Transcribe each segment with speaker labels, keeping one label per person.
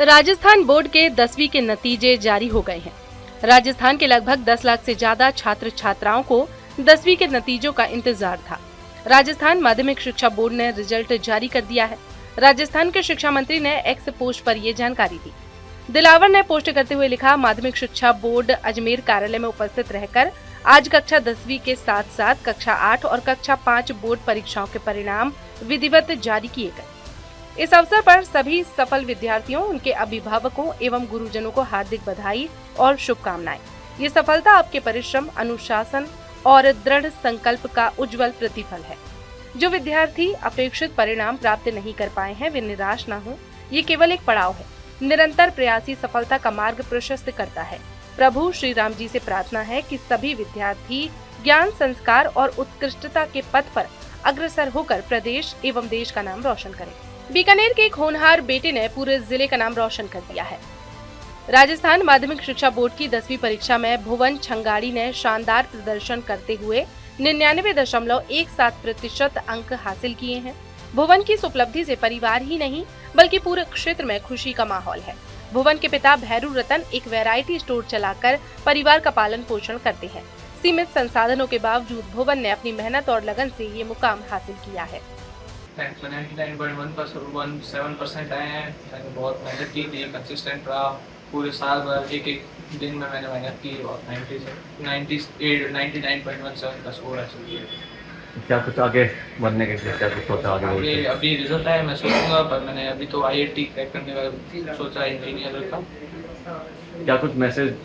Speaker 1: Rajasthan board के 10वीं के नतीजे जारी हो गए हैं। राजस्थान के लगभग 10 लाख से ज्यादा छात्र छात्राओं को 10वीं के नतीजों का इंतजार था। राजस्थान माध्यमिक शिक्षा बोर्ड ने रिजल्ट जारी कर दिया है। राजस्थान के शिक्षा मंत्री ने एक्स पोस्ट पर ये जानकारी दी। दिलावर ने पोस्ट करते हुए लिखा, माध्यमिक शिक्षा बोर्ड अजमेर कार्यालय में उपस्थित रहकर आज कक्षा 10वीं के साथ साथ कक्षा 8 और कक्षा 5 बोर्ड परीक्षाओं के परिणाम विधिवत जारी किए गए। इस अवसर पर सभी सफल विद्यार्थियों, उनके अभिभावकों एवं गुरुजनों को हार्दिक बधाई और शुभकामनाएं। ये सफलता आपके परिश्रम, अनुशासन और दृढ़ संकल्प का उज्जवल प्रतिफल है। जो विद्यार्थी अपेक्षित परिणाम प्राप्त नहीं कर पाए हैं, वे निराश न हो। ये केवल एक पड़ाव है। निरंतर प्रयास ही सफलता का मार्ग प्रशस्त करता है। प्रभु श्री राम जी से प्रार्थना है कि सभी विद्यार्थी ज्ञान, संस्कार और उत्कृष्टता के पथ पर अग्रसर होकर प्रदेश एवं देश का नाम रोशन करें। बीकानेर के एक होनहार बेटे ने पूरे जिले का नाम रोशन कर दिया है। राजस्थान माध्यमिक शिक्षा बोर्ड की 10वीं परीक्षा में भुवन छंगाड़ी ने शानदार प्रदर्शन करते हुए 99.17% अंक हासिल किए हैं। भुवन की इस उपलब्धि से परिवार ही नहीं बल्कि पूरे क्षेत्र में खुशी का माहौल है। भुवन के पिता भैरू रतन एक वैरायटी स्टोर चलाकर परिवार का पालन पोषण करते हैं। सीमित संसाधनों के बावजूद भुवन ने अपनी मेहनत और लगन से ये मुकाम हासिल किया है।
Speaker 2: 99.17% आए हैं। मैंने बहुत मेहनत की थी, कंसिस्टेंट रहा पूरे साल भर। एक दिन में मैंने मेहनत की और 99.17 का स्कोर हासिल किया।
Speaker 3: क्या कुछ आगे बढ़ने के लिए क्या कुछ सोचा आगे?
Speaker 2: अभी रिजल्ट आया, मैं सोचूंगा, पर मैंने अभी तो IIT क्रैक करने का सोचा, इंजीनियर का।
Speaker 3: क्या कुछ मैसेज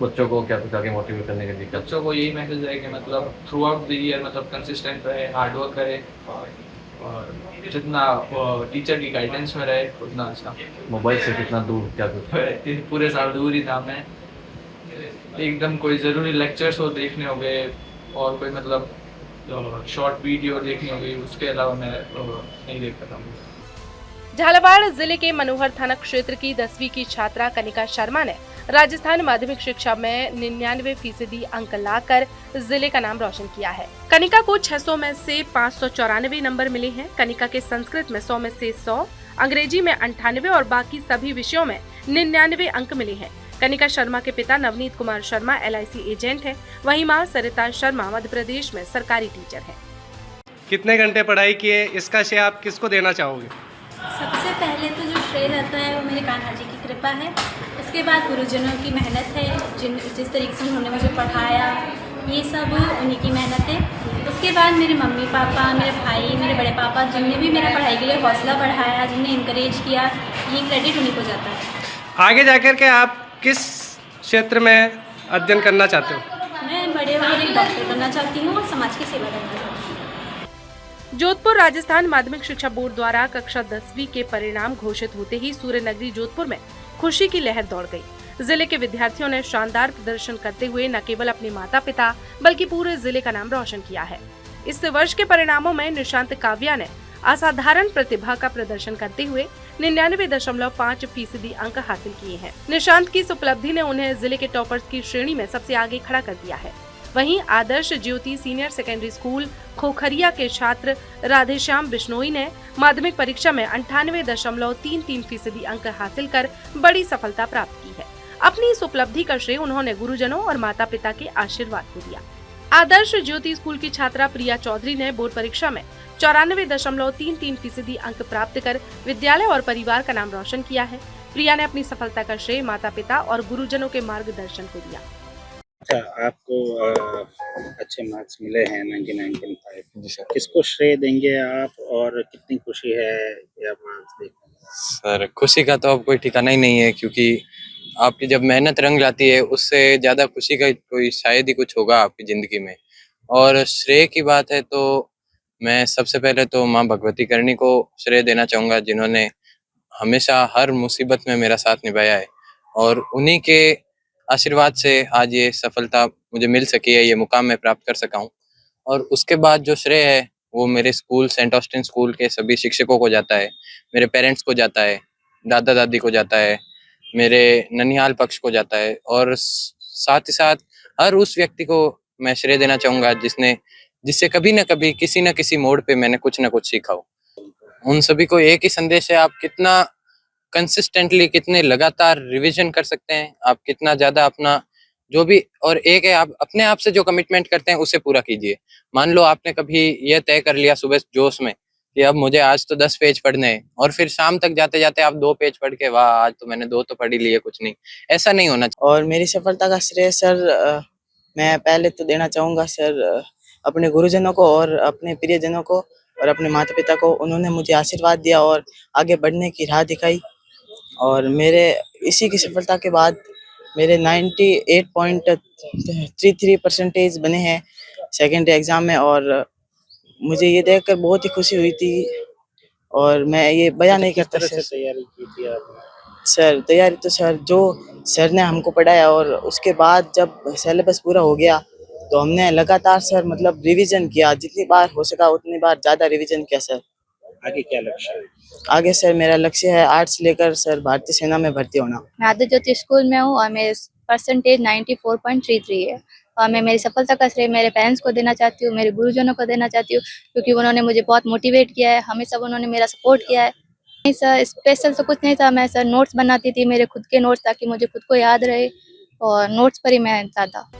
Speaker 3: बच्चों को, क्या कुछ आगे मोटिवेट करने के लिए?
Speaker 2: बच्चों को यही मैसेज है कि मतलब थ्रू आउट द ईयर मतलब कंसिस्टेंट रहे, हार्ड वर्क करे और जितना टीचर की गाइडेंस में रहे उतना अच्छा।
Speaker 3: मोबाइल से कितना दूर, क्या कुछ?
Speaker 2: पूरे साल दूर ही था मैं। एकदम कोई ज़रूरी लेक्चर्स हो देखने हो गए और कोई मतलब शॉर्ट वीडियो देखनी हो गई, उसके अलावा मैं नहीं देख पाता हूँ।
Speaker 1: झालावाड़ जिले के मनोहर थाना क्षेत्र की 10वीं की छात्रा कनिका शर्मा ने राजस्थान माध्यमिक शिक्षा में 99% अंक लाकर जिले का नाम रोशन किया है। कनिका को 600 में से 594 नंबर मिले हैं। कनिका के संस्कृत में 100 में से 100, अंग्रेजी में 98 और बाकी सभी विषयों में 99 अंक मिले हैं। कनिका शर्मा के पिता नवनीत कुमार शर्मा LIC एजेंट हैं। वहीं मां सरिता शर्मा मध्य प्रदेश में सरकारी टीचर हैं।
Speaker 4: कितने घंटे पढ़ाई किए, इसका श्रेय आप किसको देना चाहोगे?
Speaker 5: सबसे पहले तो जो श्रेय रहता है वो मेरे कान्हा जी की कृपा है। उसके बाद गुरुजनों की मेहनत है, जिस तरीके से उन्होंने मुझे पढ़ाया, ये सब उन्हीं की मेहनत है। उसके बाद मेरे मम्मी पापा, मेरे भाई, मेरे बड़े पापा, जिनने भी मेरा पढ़ाई के लिए हौसला बढ़ाया, जिनने इंकरेज किया, ये क्रेडिट उन्हीं को जाता है।
Speaker 4: आगे जाकर के आप किस क्षेत्र में अध्ययन करना चाहते हो?
Speaker 5: मैं बड़े होकर एक डॉक्टर बनना चाहती हूँ और समाज की सेवा करना चाहती हूँ।
Speaker 1: जोधपुर राजस्थान माध्यमिक शिक्षा बोर्ड द्वारा कक्षा 10वीं के परिणाम घोषित होते ही सूर्य नगरी जोधपुर में खुशी की लहर दौड़ गई। जिले के विद्यार्थियों ने शानदार प्रदर्शन करते हुए न केवल अपने माता पिता बल्कि पूरे जिले का नाम रोशन किया है। इस वर्ष के परिणामों में निशांत काव्या ने असाधारण प्रतिभा का प्रदर्शन करते हुए 99.5% अंक हासिल किए हैं। निशांत की इस उपलब्धि ने उन्हें जिले के टॉपर्स की श्रेणी में सबसे आगे खड़ा कर दिया है। वहीं आदर्श ज्योति सीनियर सेकेंडरी स्कूल खोखरिया के छात्र राधेश्याम बिश्नोई ने माध्यमिक परीक्षा में 98.33% अंक हासिल कर बड़ी सफलता प्राप्त की है। अपनी इस उपलब्धि का श्रेय उन्होंने गुरुजनों और माता पिता के आशीर्वाद को दिया। आदर्श ज्योति स्कूल की छात्रा प्रिया चौधरी ने बोर्ड परीक्षा में 94.33% अंक प्राप्त कर विद्यालय और परिवार का नाम रोशन किया है। प्रिया ने अपनी सफलता का श्रेय माता पिता और गुरुजनों के मार्गदर्शन को दिया।
Speaker 6: अच्छा, आपको अच्छे मार्क्स मिले हैं 99.5। किसको श्रेय देंगे आप और कितनी खुशी है ये मार्क्स देखने में?
Speaker 7: सर, खुशी का तो अब कोई ठिकाना ही नहीं है, क्योंकि आपकी जब मेहनत रंग लाती है उससे ज़्यादा खुशी का कोई शायद ही कुछ होगा आपकी ज़िंदगी में। और श्रेय की बात है तो मैं सबसे पहले तो माँ भगवती करणी को श्रेय देना चाहूँगा, जिन्होंने हमेशा हर मुसीबत में मेरा साथ निभाया है और उन्हीं के आशीर्वाद से आज ये सफलता मुझे मिल सकी है, ये मुकाम मैं प्राप्त कर सका हूँ। और उसके बाद जो श्रेय है वो मेरे स्कूल सेंट ऑस्टिन स्कूल के सभी शिक्षकों को जाता है, मेरे पेरेंट्स को जाता है, दादा दादी को जाता है, मेरे ननिहाल पक्ष को जाता है और साथ ही साथ हर उस व्यक्ति को मैं श्रेय देना चाहूँगा जिससे कभी न कभी किसी न किसी मोड़ पे मैंने कुछ न कुछ सीखा हो। उन सभी को एक ही संदेश है, आप कितना कंसिस्टेंटली कितने लगातार रिवीजन कर सकते हैं, आप कितना ज़्यादा अपना जो भी, और एक है आप अपने आप से जो कमिटमेंट करते हैं उसे पूरा कीजिए। मान लो आपने कभी ये तय कर लिया सुबह जोश में कि अब मुझे आज तो 10 पेज पढ़ने हैं, और फिर शाम तक जाते जाते आप 2 पेज पढ़ के वाह आज तो मैंने 2 तो पढ़ ही लिए, कुछ नहीं, ऐसा नहीं होना चाहिए।
Speaker 8: और मेरी सफलता का श्रेय सर मैं पहले तो देना चाहूँगा सर अपने गुरुजनों को और अपने प्रियजनों को और अपने माता पिता को। उन्होंने मुझे आशीर्वाद दिया और आगे बढ़ने की राह दिखाई, और मेरे इसी की सफलता के बाद मेरे 98.33% बने हैं सेकेंडरी एग्ज़ाम में, और मुझे ये देखकर बहुत ही खुशी हुई थी और मैं ये बयान नहीं करता।
Speaker 6: तरह से
Speaker 8: सर
Speaker 6: तैयारी की थी आपने?
Speaker 8: सर तैयारी तो सर जो सर ने हमको पढ़ाया, और उसके बाद जब सिलेबस पूरा हो गया तो हमने लगातार सर मतलब रिवीजन किया, जितनी बार हो सका उतनी बार ज़्यादा रिवीजन किया सर।
Speaker 6: आगे क्या लक्ष्य है?
Speaker 8: आगे सर मेरा लक्ष्य है आर्ट्स लेकर सर भारतीय सेना में भर्ती होना।
Speaker 9: मैं आदित्य ज्योति स्कूल में हूँ और मेरे परसेंटेज 94.33 है, और मैं मेरी सफलता का श्रेय मेरे पेरेंट्स को देना चाहती हूँ, मेरे गुरुजनों को देना चाहती हूँ, क्योंकि उन्होंने मुझे बहुत मोटिवेट किया है, हमेशा उन्होंने मेरा सपोर्ट किया है। नहीं सर, स्पेशल तो कुछ नहीं था, मैं सर नोट्स बनाती थी, मेरे खुद के नोट्स, ताकि मुझे खुद को याद रहे, और नोट्स पर ही मैं ज़्यादा।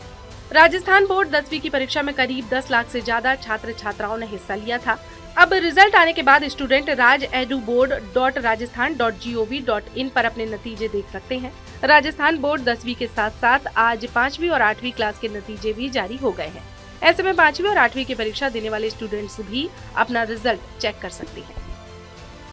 Speaker 1: राजस्थान बोर्ड 10वीं की परीक्षा में करीब 10 लाख से ज्यादा छात्र छात्राओं ने हिस्सा लिया था। अब रिजल्ट आने के बाद स्टूडेंट rajeduboard.rajasthan.gov.in पर अपने नतीजे देख सकते हैं। राजस्थान बोर्ड 10वीं के साथ साथ आज 5वीं और 8वीं क्लास के नतीजे भी जारी हो गए हैं। ऐसे में 5वीं और 8वीं की परीक्षा देने वाले स्टूडेंट्स भी अपना रिजल्ट चेक कर सकते हैं।